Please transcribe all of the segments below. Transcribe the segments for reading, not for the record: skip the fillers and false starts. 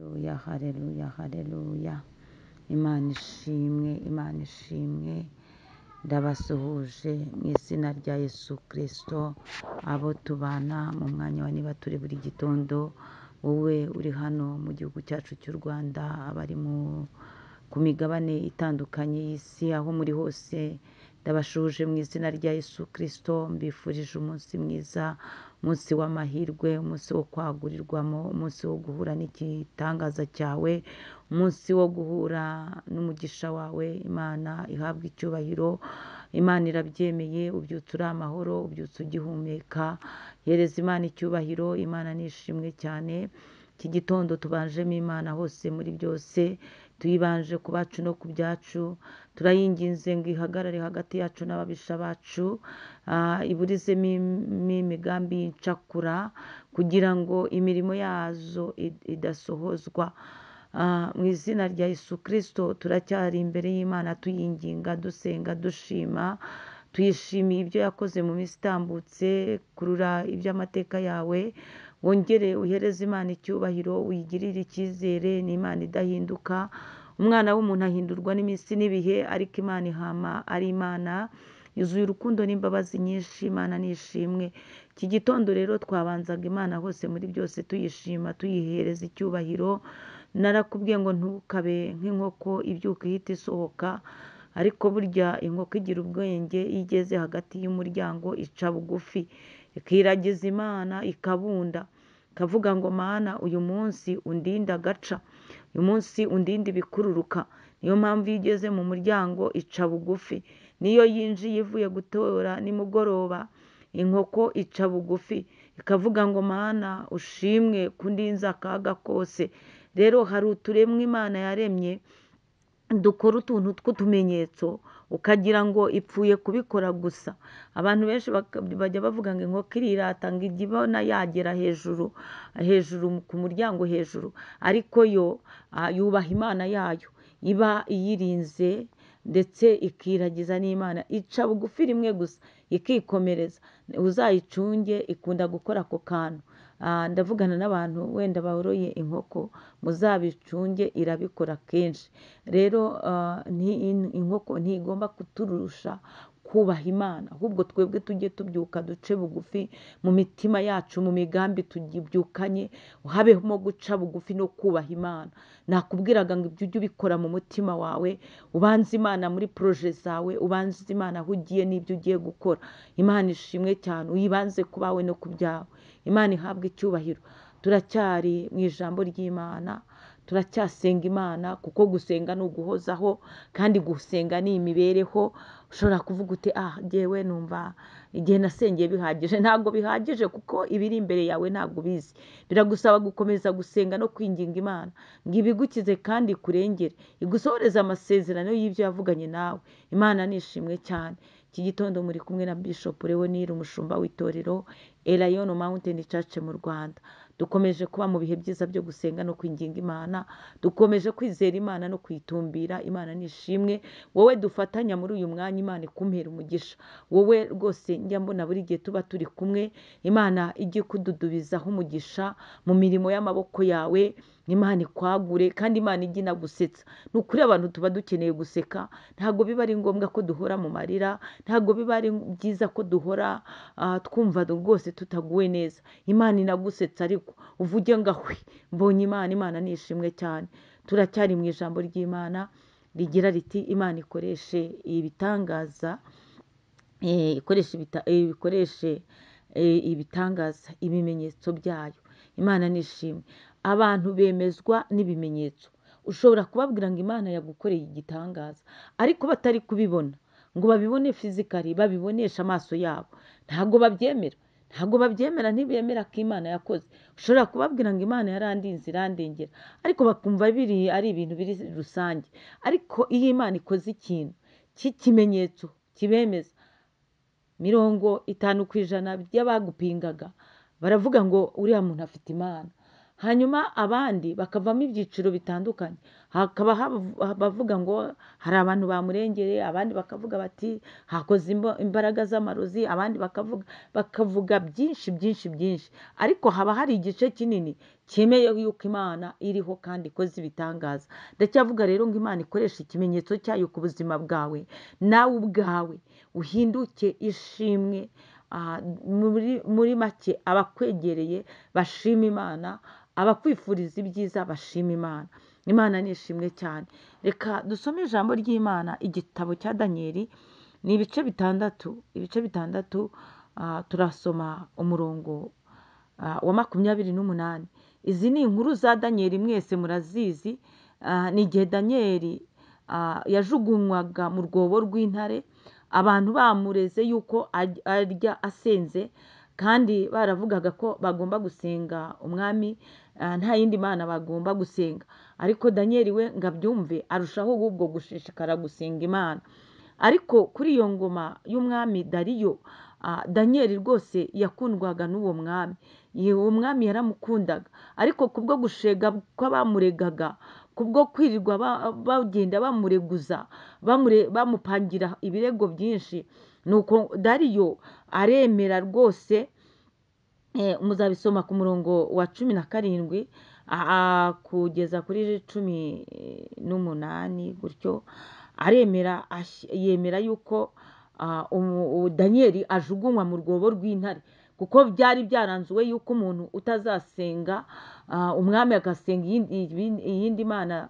Haleluya, haleluya, haleluya. Imana ishimwe, Imana ishimwe. Ndabasuhuje mu izina rya Yesu Kristo, abo tubana mu mwanya wa niba turi buri gitondo, wowe uri hano mu gihugu cyacu cy'u Rwanda, abari ku migabane itandukanye y'isi, aho muri hose, ndabashuje mu izina rya Yesu Kristo, mbifurije umunsi mwiza, umunsi w'amahirwe, umunsi wo kwagurirwamo, umunsi wo guhura n'igitangaza cyawe, umunsi wo guhura n'umugisha wawe. Imana ihabwa icyubahiro, Imana irabyemeye, ubyutse uri amahoro, ubyutse ugihumeka, yereza Imana icyubahiro. Imana nishimwe cyane. Iki gitondo tubanjemo Imana hose muri byose, tuyibanje ku bacu no ku byacu, turayinginze ngo ihagarare hagati yacu n'ababisha bacu, iburizemo imigambi y'incakura kugira ngo imirimo yazo idasohozwa. Mu izina rya Yesu Kristo turacyari imbere y'Imana tuyinginga, dusenga, dushima, tuyishimiye ibyo yakoze mu minsi itambutse, kurura iby'amateka yawe, wongere uhereze Imana icyubahiro, uyigirire icyizere. Ni Imana idahinduka, umwana w'umuntu ahindurwa n'iminsi n'ibihe, ariko Imana ihama ari Imana yuzuye urukundo n'imbabazi nyinshi. Imana nishimwe. Iki gitondo rero twabanzaga Imana hose muri byose tuyishima, tuyihereza icyubahiro. Narakubwiye ngo ntukabe nk'inkoko ibyuka ihita isohoka, ariko burya inkoko igira ubwenge, iyo igeze hagati y'umuryango ica bugufi, ikiragiza Imana, ikabunda, ikavuga ngo Mana uyu munsi undinde agaca, uyu munsi undinde ibikururuka. Niyo mpamvu iyo igeze mu muryango ica bugufi, niyo yinjiye ivuye gutora nimugoroba, inkoko ica bugufi ikavuga ngo Mana ushimwe kundinza akaga kose. Rero hari uturemwa Imana yaremye dukora utuntu tw'utumenyetso ukagira ngo ipfuye kubikora gusa. Abantu benshi bajya bavuga ngo inkoko irirata ngo ijya ibona yagera hejuru ku muryango hejuru, ariko yo yubaha Imana yayo iba iyirinze, ndetse ikiragiza n'Imana, ica bugufi rimwe gusa ikikomereza. Uzayicunge, ikunda gukora ako kantu. Ndavugana n'abantu wenda boroye inkoko, muzabicunge, irabikora kenshi. Rero inkoko ntigomba kuturusha kubaha Imana, ahubwo twebwe tujye tubyuka duce bugufi mu mitima yacu, mu migambi tubyukanye, habemo guca bugufi no kubaha Imana. Nakubwiraga ngo ibyo ujye ubikora mu mutima wawe, ubanze Imana muri proje zawe, ubanze Imana aho ugiye n'ibyo ugiye gukora. Imana ishimwe cyane, uyibanze ku bawe no ku byawe. Imana ihabwa icyubahiro. Turacyari mu ijambo ry'Imana, turacyasenga Imana, kuko gusenga ni uguhozaho, kandi gusenga ni imibereho. Ushobora kuvuga uti jyewe numva igihe nasengeye bihagije. Ntabwo bihagije, kuko ibiri imbere yawe ntabwo ubizi. Biragusaba gukomeza gusenga no kwinginga Imana ngo ibigukize kandi ikurengere, igusohoreze amasezerano y'ibyo yavuganye nawe. Imana nishimwe cyane. Iki gitondo muri kumwe na Bishop Leonire, umushumba w'itorero Elayon Mountain Church mu Rwanda. Dukomeje kuba mu bihe byiza byo gusenga no kwinginga Imana, dukomeje kwizera Imana no kwitumbira. Imana nishimwe. Wowe dufatanya muri uyu mwanya, Imana ikumpera umugisha. Wowe rwose njya mbona buri gihe tuba turi kumwe, Imana ijye kududubizaho umugisha mu mirimo y'amaboko yawe. Imana ikwagure, kandi Imana ijye inagusetsa. Ni ukuri abantu tuba dukeneye guseka, ntabwo biba ari ngombwa ko duhora mu marira, ntabwo biba ari byiza ko duhora twumva rwose tutaguwe neza. Imana inagusetsa, ariko uvuge ngo ahwi mbonye Imana. Imana nishimwe cyane. Turacyari mu ijambo ry'Imana rigira riti Imana ikoreshe ibitangaza, ikoreshe ibitangaza, ibimenyetso byayo. Imana nishimwe. Abantu bemezwa n'ibimenyetso. Ushobora kubabwira ngo Imana yagukoreye igitangaza, ariko batari kubibona ngo babibone fizikali, babibonesha amaso yabo, ntabwo babyemera. Ntibemera ko Imana yakoze. Ushobora kubabwira ngo Imana yarandinze, irandengera, ariko bakumva ari ibintu biri rusange. Ariko iyo Imana ikoze ikintu cy'ikimenyetso kibemeza, 50% by'abagupingaga baravuga ngo uriya muntu afite Imana. hanyuma abandi bakavamo ibyiciro bitandukanye. Hakaba bavuga ngo hari abantu bamurengereye, abandi bakavuga bati hakoze imbaraga z'amarozi, abandi bakavuga byinshi byinshi byinshi, ariko haba hari igice kinini cyemeye yuko Imana iriho kandi ikoze ibitangaza. Ndacyavuga rero ngo Imana ikoresha ikimenyetso cyayo ku buzima bwawe, nawe ubwawe uhinduke ishimwe. Muri make abakwegereye bashima Imana, abakwifuriza ibyiza bashima Imana. Imana ni ishimwe cyane. Reka dusome ijambo ry'Imana, igitabo cya Daniyeli, ni ibice bitandatu. Turasoma umurongo wa 28. Izi ni inkuru za Daniyeli, mwese murazizi. Ni igihe Daniyeli yajugunywaga mu rwobo rw'intare, abantu bamureze yuko arya asenze, kandi baravugaga ko bagomba gusenga umwami, nta yindi mana bagomba gusenga. Ariko Daniyeli we ngo abyumve, arushaho ahubwo gushishikara gusenga Imana. Ariko kuri iyo ngoma y'umwami Dariyo, Daniyeli rwose yakundwaga n'uwo mwami. Uwo mwami yaramukundaga, ariko kubwo gushega kw'abamuregaga, kubwo kwirirwa bagenda bamureguza, bamupangira ibirego byinshi, nuko Dariyo aremera rwose. Muzabisoma ku murongo wa 17 kugeza kuri 18 gutyo. Aremera, yemera yuko Daniyeli ajugunywa mu rwobo rw'intare, kuko byari byaranzuwe yuko umuntu utazasenga umwami agasenga iyindi mana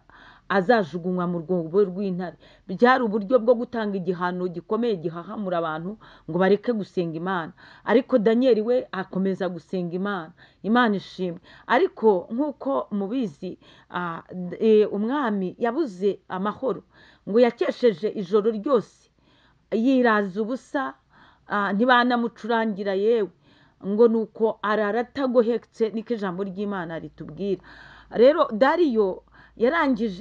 azajugunywa mu rwobo rw'intare. Byari uburyo bwo gutanga igihano gikomeye gihahamura abantu ngo bareke gusenga Imana. Ariko Daniyeli we akomeza gusenga Imana. Imana ishimwe. Ariko nk'uko mubizi, umwami yabuze amahoro, ngo yakesheje ijoro ryose yiraza ubusa, ntibanamucurangira yewe, ngo nuko arara atagohetse, niko ijambo ry'Imana ritubwira. Rero Dariyo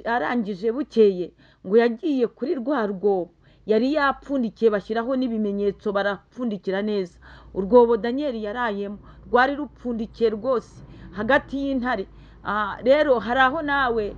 arangije bukeye, ngo yagiye kuri rwa rwobo yari yapfundikiye, bashyiraho n'ibimenyetso, barapfundikira neza. Urwobo Daniyeli yarayemo rwari rupfundikiye rwose hagati y'intare. Rero hari aho nawe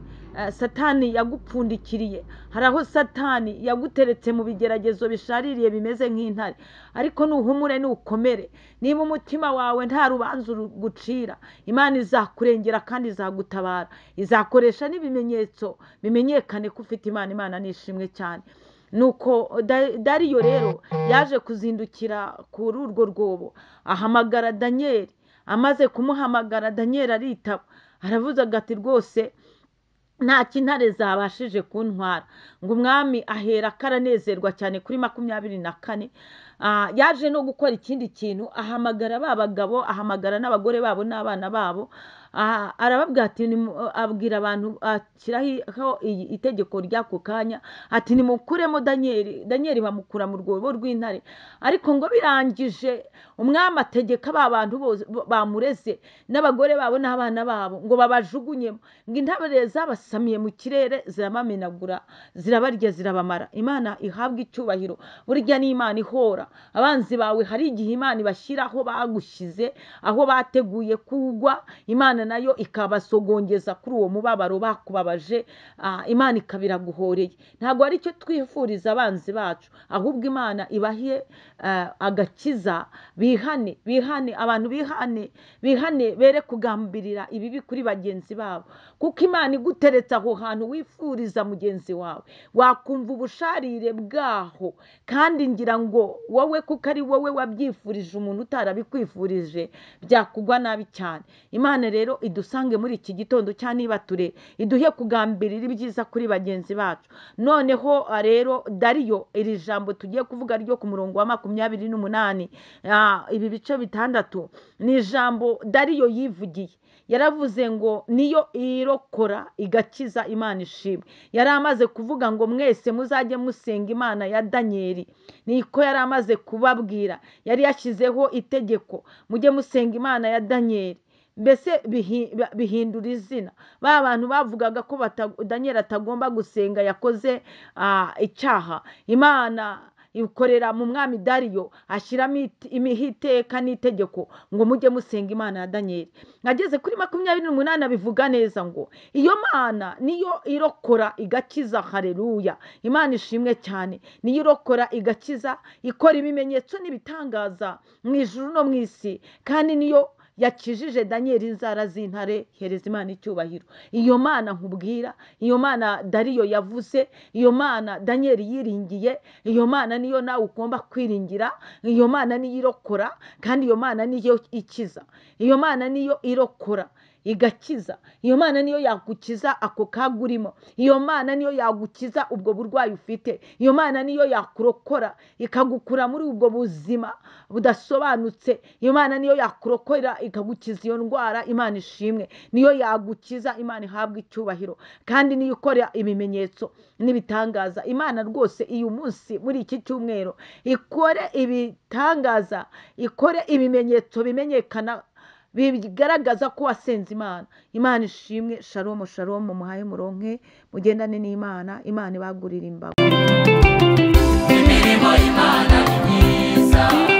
Satani yagupfundikiriye, hari aho Satani yaguteretse mu bigeragezo bishaririye bimeze nk'intare. Ariko nuhumure, nukomere, niba umutima wawe nta rubanza gucira, Imana izakurengera kandi izagutabara, izakoresha n'ibimenyetso bimenyekane ko ufite Imana. Imana ni ishimwe cyane. Nuko Dariyo rero yaje kuzindukira kuri urwo rwobo, ahamagara Daniyeli. Amaze kumuhamagara, Daniyeli aritaba, aravuze ati rwose nta kintare zabashije kuntwara. Ngo umwami ahera karanezerwa cyane. Kuri 24 yaje no gukora ikindi kintu, ahamagara bagabo, ahamagara n'abagore babo n'abana babo, arababwira ati, abwira abantu, ashyiraho itegeko ry'ako kanya, ati nimukuremo Daniyeli. Daniyeli bamukura mu rwobo rw'intare. Ariko ngo birangije, umwami ategeka bantu bose bamureze n'abagore babo n'abana babo ngo babajugunyemo, ngo intare zabasamiye mu kirere zirabamenagura, zirabarya, zirabamara. Imana ihabwa icyubahiro. Burya ni Imana ihora abanzi bawe. Hari igihe Imana ibashyiraho bagushyize, aho bateguye kugwa, Imana nayo ikabasogongeza kuri uwo mubabaro bakubabaje, Imana ikabiraguhoreye. Ntabwo ari cyo twifuriza abanzi bacu, ahubwo Imana ibahe agakiza. Bihane, abantu bihane, bere kugambirira ibibi kuri bagenzi babo, kuko Imana iguteretse aho hantu wifuriza mugenzi wawe, wakumva ubusharire bwaho. Kandi ngira ngo wowe, kuko ari wowe wabyifurije umuntu utarabikwifurije, byakugwa nabi cyane. Imana rero idusange muri iki gitondo cya nibature, iduhe kugambirira ibyiza kuri bagenzi bacu. Noneho rero Dariyo, iri jambo tugiye kuvuga ryo ku murongo wa 28, ibi bice bitandatu, ni ijambo Dariyo yivugiye. Yaravuze ngo niyo irokora igakiza. Imana ishimwe. Yari amaze kuvuga ngo mwese muzajye musenga Imana ya Daniyeli. Niko yari amaze kubabwira. Yari yashyizeho itegeko, mujye musenga Imana ya Daniyeli. Mbese bihindura izina. Ba bantu bavugaga ko Daniyeli atagomba gusenga, yakoze icyaha, Imana ikorera mu mwami Dariyo ashyiramo iteka n'itegeko ngo mujye musenga Imana ya Daniel. Ageze kuri 28 bivuga neza ngo iyo Mana niyo irokora igakiza. Haleluya, Imana ishimwe cyane. Niyo irokora igakiza, ikora ibimenyetso n'ibitangaza mu ijuru no mu isi, kandi niyo yakijije Daniel inzara z'intare. Hereza Imana icyubahiro. Iyo Mana nkubwira, iyo Mana Dariyo yavuze, iyo Mana Daniel yiringiye, iyo Mana niyo nawe ugomba kwiringira. Iyo Mana niyo irokora, kandi iyo Mana niyo ikiza. Iyo Mana niyo irokora igakiza. Iyo Mana niyo yagukiza ako kagurimo. Iyo Mana niyo yagukiza ubwo burwayi ufite. Iyo Mana niyo yakurokora ikagukura muri ubwo buzima budasobanutse. Iyo Mana niyo yakurokora ikagukiza iyo ndwara. Imana ishimwe. Niyo yagukiza. Imana ihabwa icyubahiro, kandi niyo ikora ibimenyetso n'ibitangaza. Imana rwose uyu munsi muri iki cyumweru ikore ibitangaza, ikore ibimenyetso bimenyekana bigaragaza ko wasenze Imana. Imana ishimwe. Shalom shalom, muhaye muronke, mugendane n'Imana. Imana ibagurira imbago. Imirimo y'Imana ni myiza.